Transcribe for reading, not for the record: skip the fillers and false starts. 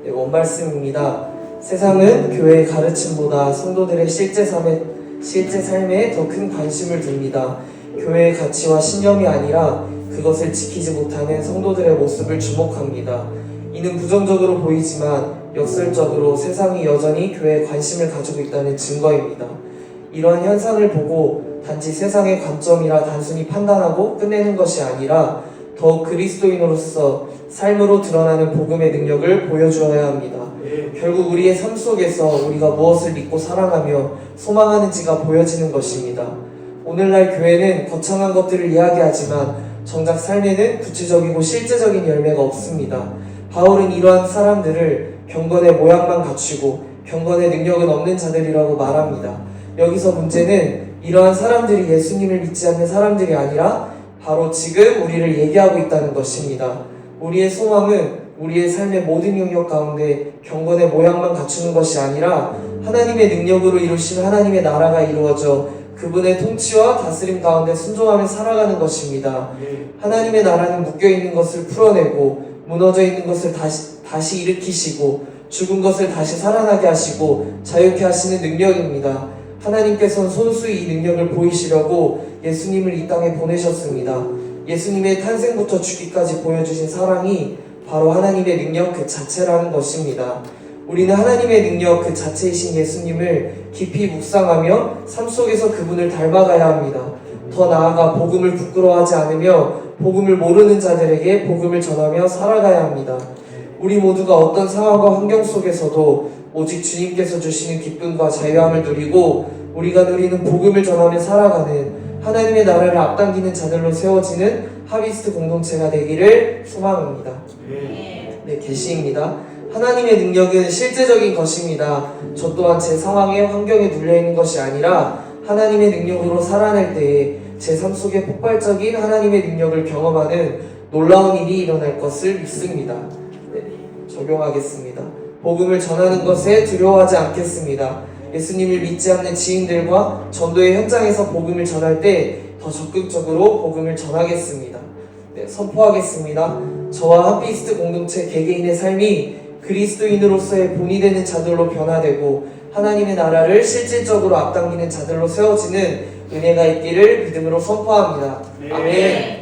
네, 원말씀입니다. 세상은 교회의 가르침보다 성도들의 실제 삶에 더 큰 관심을 둡니다. 교회의 가치와 신념이 아니라 그것을 지키지 못하는 성도들의 모습을 주목합니다. 이는 부정적으로 보이지만 역설적으로 세상이 여전히 교회에 관심을 가지고 있다는 증거입니다. 이러한 현상을 보고 단지 세상의 관점이라 단순히 판단하고 끝내는 것이 아니라 더욱 그리스도인으로서 삶으로 드러나는 복음의 능력을 보여주어야 합니다. 결국 우리의 삶 속에서 우리가 무엇을 믿고 사랑하며 소망하는지가 보여지는 것입니다. 오늘날 교회는 거창한 것들을 이야기하지만 정작 삶에는 구체적이고 실제적인 열매가 없습니다. 바울은 이러한 사람들을 경건의 모양만 갖추고 경건의 능력은 없는 자들이라고 말합니다. 여기서 문제는 이러한 사람들이 예수님을 믿지 않는 사람들이 아니라 바로 지금 우리를 얘기하고 있다는 것입니다. 우리의 소망은 우리의 삶의 모든 영역 가운데 경건의 모양만 갖추는 것이 아니라 하나님의 능력으로 이루신 하나님의 나라가 이루어져 그분의 통치와 다스림 가운데 순종하며 살아가는 것입니다. 하나님의 나라는 묶여있는 것을 풀어내고 무너져 있는 것을 다시 일으키시고 죽은 것을 다시 살아나게 하시고 자유케 하시는 능력입니다. 하나님께서는 손수히 이 능력을 보이시려고 예수님을 이 땅에 보내셨습니다. 예수님의 탄생부터 죽기까지 보여주신 사랑이 바로 하나님의 능력 그 자체라는 것입니다. 우리는 하나님의 능력 그 자체이신 예수님을 깊이 묵상하며 삶 속에서 그분을 닮아가야 합니다. 더 나아가 복음을 부끄러워하지 않으며 복음을 모르는 자들에게 복음을 전하며 살아가야 합니다. 우리 모두가 어떤 상황과 환경 속에서도 오직 주님께서 주시는 기쁨과 자유함을 누리고 우리가 누리는 복음을 전하며 살아가는 하나님의 나라를 앞당기는 자들로 세워지는 하비스트 공동체가 되기를 소망합니다. 네, 계시입니다. 하나님의 능력은 실제적인 것입니다. 저 또한 제 상황에 환경에 눌려있는 것이 아니라 하나님의 능력으로 살아낼 때에 제 삶 속에 폭발적인 하나님의 능력을 경험하는 놀라운 일이 일어날 것을 믿습니다. 네, 적용하겠습니다. 복음을 전하는 것에 두려워하지 않겠습니다. 예수님을 믿지 않는 지인들과 전도의 현장에서 복음을 전할 때 더 적극적으로 복음을 전하겠습니다. 네, 선포하겠습니다. 저와 하피스트 공동체 개개인의 삶이 그리스도인으로서의 본이 되는 자들로 변화되고 하나님의 나라를 실질적으로 앞당기는 자들로 세워지는 은혜가 있기를 믿음으로 선포합니다. 아멘.